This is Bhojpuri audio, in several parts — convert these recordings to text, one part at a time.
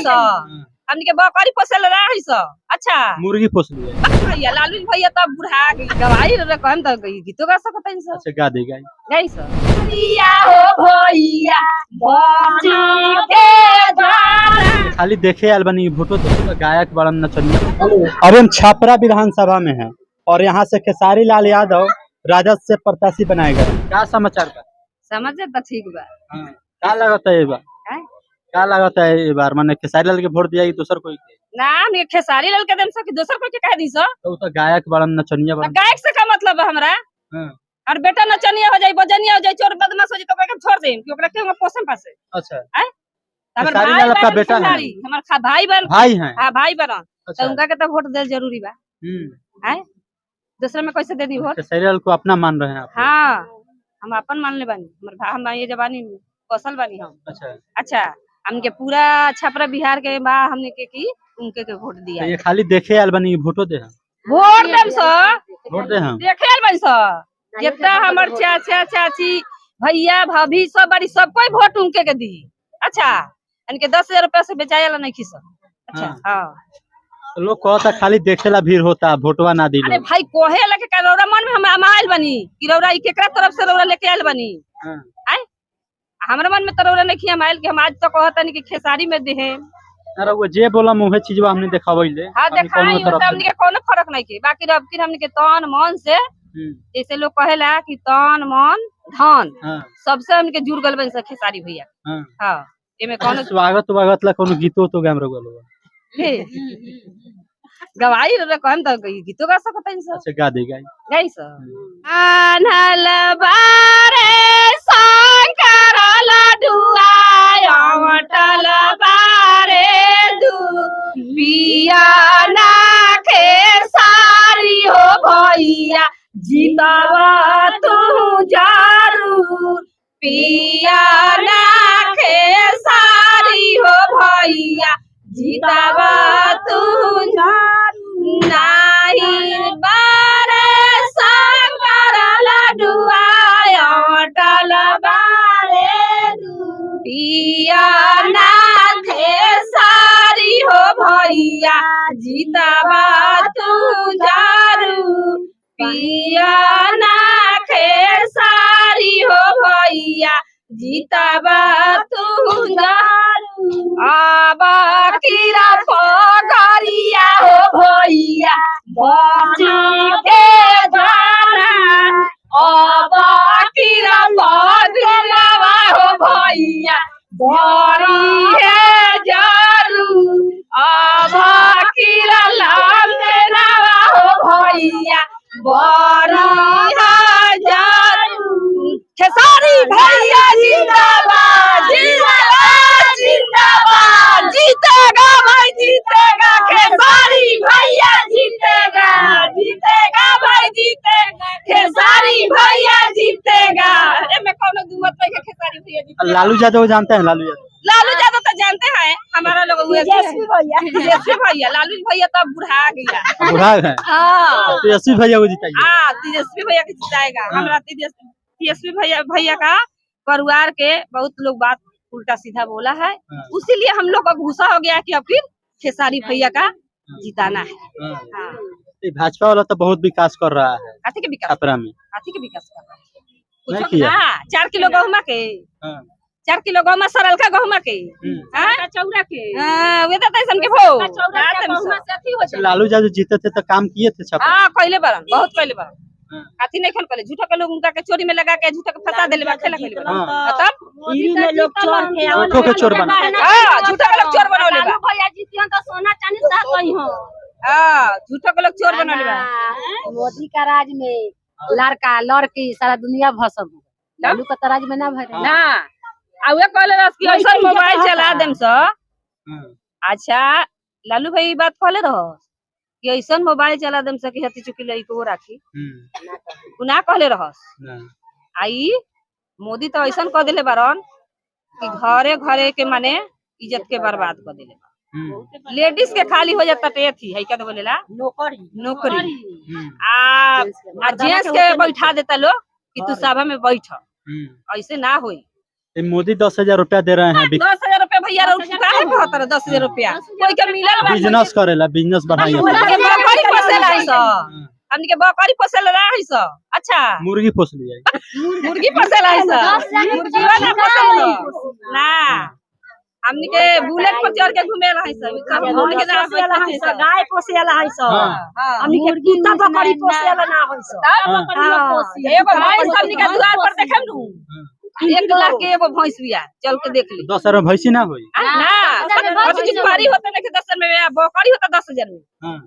सो हमनी के बकरी पोसल रही सो। अच्छा मुर्गी पोसली है। भैया लालू भैया तब बुढ़ा गवाही रे कहम त गीतो गा सकत है सो। अच्छा गा देगा। गई सो भैया हो भैया बाजी के द्वारा खाली देखे आयल बनी फोटो तो गायक बड़ा नचनिया। अब हम छपरा विधानसभा में हैं और यहाँ से खेसारी लाल यादव राजद से प्रत्याशी बनाए गए। क्या समाचार का समझे त ठीक बा। क्या लगता है ये बार? क्या लगता है ये बार माने खेसारी लाल के वोट दिया दूसर कोई के? ना हम ये खेसारी लाल के देम सो कि दोसर कोई के कह दी सो। तो गायक बड़ा नचनिया बड़ा। गायक से का मतलब है हमरा? और बेटा नचनिया हो जाई बजनिया हो जाई चोर बदमाश हो जाई तो के छोड़ देम कि ओकरा के हम पोषण पासे। अच्छा हैं हमर खेसारी भाई लाल आपका बेटा है? हमर भाई बहन भाई हैं। हां भाई बहन अच्छा तो उनका के तो वोट दे जरूरी बा। हैं दूसरे में कैसे दे दी वोट? खेसारी लाल को अपना मान रहे हैं आप? हां हम अपन मान ले बानी हमर भाई हम ये जवानी कौशल बानी हम। अच्छा अच्छा हमके पूरा छपरा बिहार के बा हमने के की उनके के वोट दिया। तो ये खाली देखे आयल बनी वोटो दे हम। वोट देम सो वोट दे हम देखे आयल बनी सो जितना हमर चाचा चाची भैया भाभी सब बड़ी सब कोई वोट उनके के दी। अच्छा इनके 10,000 रुपया से बेचाया नहीं खिस। अच्छा हां तो लोग कहता खाली देखेला भीड़ होता वोटवा ना दी। अरे भाई कोहे लगे का रौरा मन में हम आइल बनी कि रौरा ई केकरा तरफ से रौरा लेके आइल बनी। आय हमरा मन में तो रौरा नहीं हम आइल कि हम आज तो कहता नहीं कि खेसारी में देहे। अरे वो जे बोला मुहे चीजवा हमने देखावइले। हां देखाई हमने के कोनो फर्क नहीं के बाकी अब फिर हमने के तन मन से जैसे लोग कहेला कि तन मन धन सबसे हमके जुड़ गल बन से खेसारी भैया। हां एमे कोनो स्वागत ला कोनो गीतो तो गाम रगल गवाही रे कहम त गीतो गा सकत है सो। अच्छा गा देगा। गई सो आनल बारे शंकर लडुआ अवटल बारे दू पिया ना खेसारी हो भैया जीतावा तू जरूर पिया ना खेसारी हो भैया जीतावा तू नहीं बारे शंकर लडुआ अटल बारे पिया ना खेसारी हो भैया जीतावा तू जरूर पिया ना खेसारी हो भैया जीतावा तू जरूर अब कीरा पगरिया हो भैया बाजी के द्वारा अब कीरा पगरिया हो भैया बड़ी है जरूर अब कीरा लाल नावा हो भैया बड़ी है जरूर खेसारी भैया जिंदाबाद जिंदाबाद जिंदाबाद जीतेगा भाई जीतेगा खेसारी भैया जीतेगा जीतेगा भाई जीतेगा खेसारी भैया जीतेगा। अरे मैं कौन दुमत पे खेसारी भैया जीतेगा। लालू यादव जानते हैं? लालू यादव तो जानते हैं हमारा लोग तेजस्वी भैया लालू भैया तो बुढ़ा गया बुढ़ा है। हां तेजस्वी भैया को जिताइए। हां तेजस्वी भैया को जिताएगा। हमरा तेजस्वी भैया का परिवार के बहुत लोग बात उल्टा सीधा बोला है उसीलिए हम लोग को गुस्सा हो गया कि अब फिर खेसारी भैया का जिताना है। हां भाजपा वाला तो बहुत विकास कर रहा है। काठी के विकास छपरा में काठी के विकास कर रहा है कुछ ना 4 किलो गहुमा के 4 किलो गहुमा सरल का गहुमा के हां चौरा के हां वे तो तैसन के भो गहुमा से अथी हो। लालू यादव जीते थे तो काम किए थे छपरा। हां पहले बार बहुत पहले बार काठी नहीं खन पहले झूठा के लोग उनका के चोरी में लगा के झूठा के फंसा देले बा खेला खेले तब ईरी में लोग चोर के झूठो के चोर बना। हां झूठा के लोग चोर बनौले बा भैया जीतियन तो सोना चांदी सा कहीं हो। हां झूठा के लोग चोर बनौले बा। मोदी का राज में लड़का लड़की सारा दुनिया भसम लालू का राज में ना भरे ना आवे कहले रस कि ऐसा मोबाइल चला देम सो। अच्छा लालू भाई बात कहले रहो कि ऐसा मोबाइल चला देम सो कि हती चुकी लई को राखी ना कहले रहस। आई मोदी तो ऐसा कह देले बारन कि घरे घरे के माने इज्जत के बर्बाद कर देले लेडीज के खाली हो जाता थी है क्या बोलेला नौकरी आ जेंट्स के बैठा देता लोग कि तू सभा में बैठ ऐसे ना होई। मोदी 10,000 रुपया दे रहे हैं। 10,000 रुपया रुपया काहे कहत रहे 10,000 रुपया कोई के मिलल बा बिजनेस करेला बिजनेस बढ़ाइए के बकरी पोसेला है सो हमनी के बकरी पोसेला रही सो अच्छा मुर्गी पोस लिया मुर्गी पोसेला है सो मुर्गी वाला पोसेला ना हमनी के बुलेट पर चढ़ के घूमे रही सो हमनी के पोसेला है सो गाय पोसेला है सो हमनी के कुत्ता बकरी पोसेला ना है सो एगो भैंस हमनी के द्वार पर देखम नु 1 लाख के एगो भैंस बिया चल के देख ली 10,000 में भैंसी ना होई ना अति जितवारी होता ना कि 10,000 में बकरी होता 10,000 में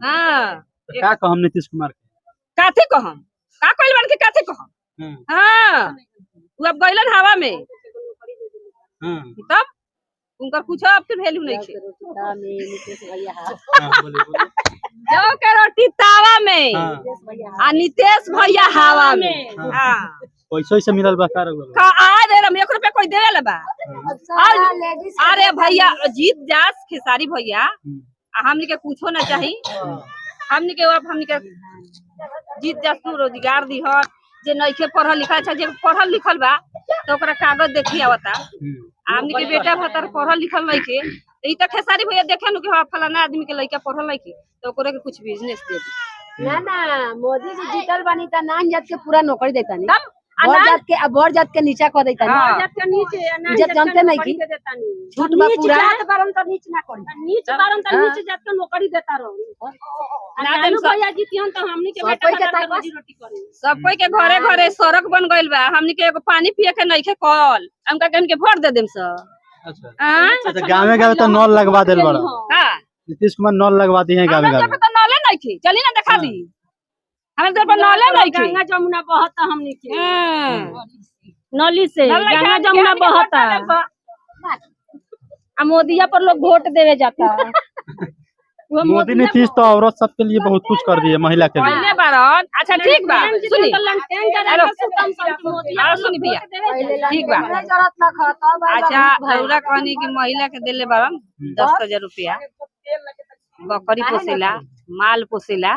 हां तो का कहम नीतीश कुमार के काथे कहम का कइल बन के काथे कहम हां वो अब गइलन हवा में तब उनका कुछ अब के वैल्यू नहीं है जो के रोटी तावा में आ नितेश भैया हवा में हां पैसा से मिलल बा का आ दे हम 1 रुपया कोई देवेला बा अरे भैया जीत जास खेसारी भैया हमनी के कुछो ना चाही हमनी के जीत जास तू रोजगार दिहर जे नइखे पढ़ल लिखल अच्छा जे पढ़ल लिखल बा तो ओकरा कागज देखी आवता हमनी के बेटा भतर पढ़ल लिखल नइखे त ई त खेसारी भैया देखे नु कि फलाना आदमी के लइका पढ़ल नइखे तो ओकरे के कुछ बिजनेस दे दी ना मोदी जी जीतल बानी त नान जात के पूरा नौकरी देता नहीं बड़ जात के नीचा कर देता बड़ जात के नीचे इज्जत जानते नहीं की झूठ बा पूरा बारन त नीच ना करी नीच बारन त नीच जात के नौकरी देता रहो लालू भैया जीतियन त हमनी के बेटा के रोजी रोटी करी सब कोई के घरे घरे सड़क बन गइल बा हमनी के एगो पानी पिए के नइखे कल हमका के वोट दे देम स अच्छा गाँव गाँव तो नल लगवा देल बड़ा हां नीतीश कुमार नल लगवा दी है गाँव गाँव तो नले नइखे चली ना देखा दी हमें तो पर नले नइखे गंगा जमुना बहता हमनी के नली से गंगा जमुना बहता आ मोदिया पर लोग वोट देवे जाता मोदी नीतीश तो औरत सबके लिए बहुत कुछ कर दिए महिला के लिए पहले बारन अच्छा ठीक बा सुनी सुनी भैया ठीक बा अच्छा रउरा कहनी कि महिला के देले बारन 10,000 रुपया बकरी पोसेला माल पोसेला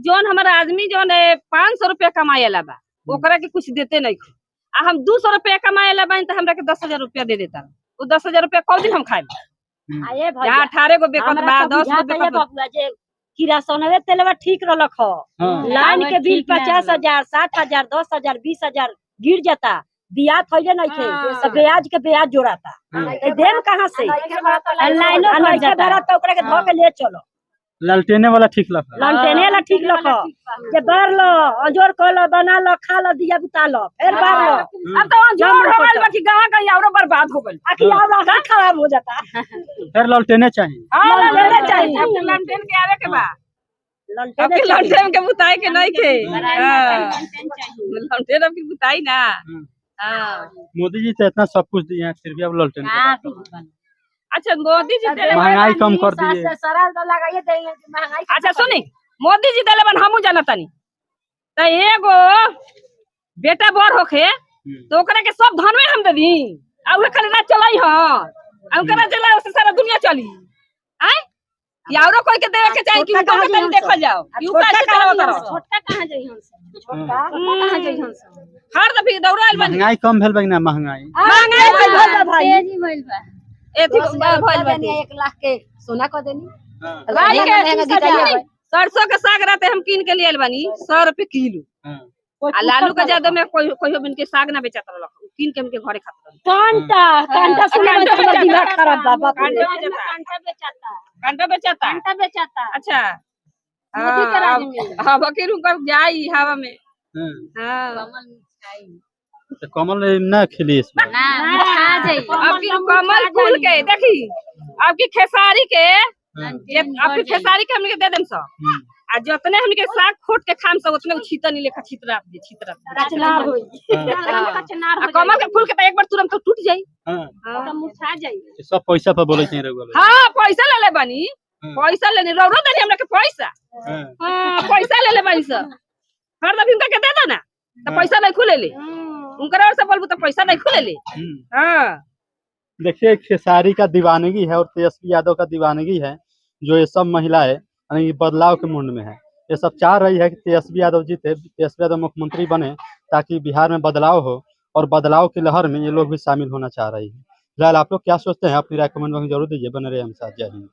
जोन हमारा आदमी जोन 500 रुपया कमाएला बा ओकरा के कुछ देते नहीं आ हम 200 रुपया कमाएला बा त हमरा के 10,000 रुपया दे देता वो 10,000 रुपया कौ दिन हम खाए आए भैया 18 गो बेकत बा 10 गो बेकत बबुआ जे किरासनवे तेलवा ठीक रहलक ह लाइन के बिल 50,000 60,000 10,000 20,000 गिर जाता बियाज थइले नहीं थे सब ब्याज के ब्याज जोड़ाता देम कहां से लाइनो भर जाता तो ओकरा के धो के ले चलो ललटेने वाला ठीक लगा ललटेने वाला ठीक लख जे बार लो अंजोर कर लो बना लो खा लो दिया बुता लो फिर बार लो अब तो अंजोर हो गइल बाकी गांव का यावरो बर्बाद हो गइल आखिर यावरा खराब हो जाता फिर ललटेने चाहिए हां ललटेने चाहिए अब ललटेन के आवे के बा अब ललटेन के बुताई के नहीं के ललटेन अब की बुताई ना हां मोदी जी तो इतना सब कुछ दिए हैं फिर भी अब ललटेन अच्छा मोदी जी देले महंगाई कम कर दिए सरल तो लगाइए देंगे कि महंगाई अच्छा सुनी मोदी जी देले बन हमहू जानतानी त एगो बेटा बड़ होखे तो ओकरा के सब धन में हम दे दी आ उ खाली ना चलाई ह आ ओकरा चला से सारा दुनिया चली आय यारो कोई के देवे के चाहे कि उनका के देखल जाओ कि उ कैसे चलाओ करो छोटका कहां जाई हम छोटका कहां जाई हम हर दफे दौड़ाइल बन महंगाई कम भेल बा कि ना महंगाई महंगाई भइल बा भाई तेजी भइल बा एथी भइल बा 1 लाख के सोना को देनी गाड़ी के सरसों के साग रहते हम कीन के लिए बानी 100 रुपए किलो आ लालू का ज्यादा में कोई बिन के साग ना बेचत रहल कीन के हमके घरे खात कांटा सुना में दिमाग खराब बा कांटा बेचता अच्छा मोदी के राज में हां बकीर कर जाई हवा में हां तो कमल ना खिली इसमें ना खा जाई आपकी कमल फूल के देखी आपकी खेसारी के आपकी खेसारी के हमके दे देम सो आ जतने हमके साग खोट के खाम सब उतने छितनी लेखा छितरा कचनार होई कचनार हो कमल के फूल के तो एक बार तुरंत तो टूट जाई हां तो मुरझा जाई सब पैसा पर बोले चाहिए रउआ हां पैसा ले ले बानी पैसा लेनी रौरो देनी हमरा के पैसा हां पैसा ले ले बानी सर हर दफे उनका के दे दो ना तो पैसा नहीं खुले ले उनकर और से बोलबू तो पैसा नहीं खुले ले हां देखिए खेसारी का दीवानगी है और तेजस्वी यादव का दीवानगी है जो ये सब महिला है यानी बदलाव के मुंड में है ये सब चाह रही है कि तेजस्वी यादव जीते तेजस्वी यादव मुख्यमंत्री बने ताकि बिहार में बदलाव हो और बदलाव की लहर में ये लोग भी शामिल होना चाह रही है फिलहाल आप लोग क्या सोचते हैं अपनी राय कमेंट बॉक्स में जरूर दीजिए। बने रहिए हम साथ। जय हिंद।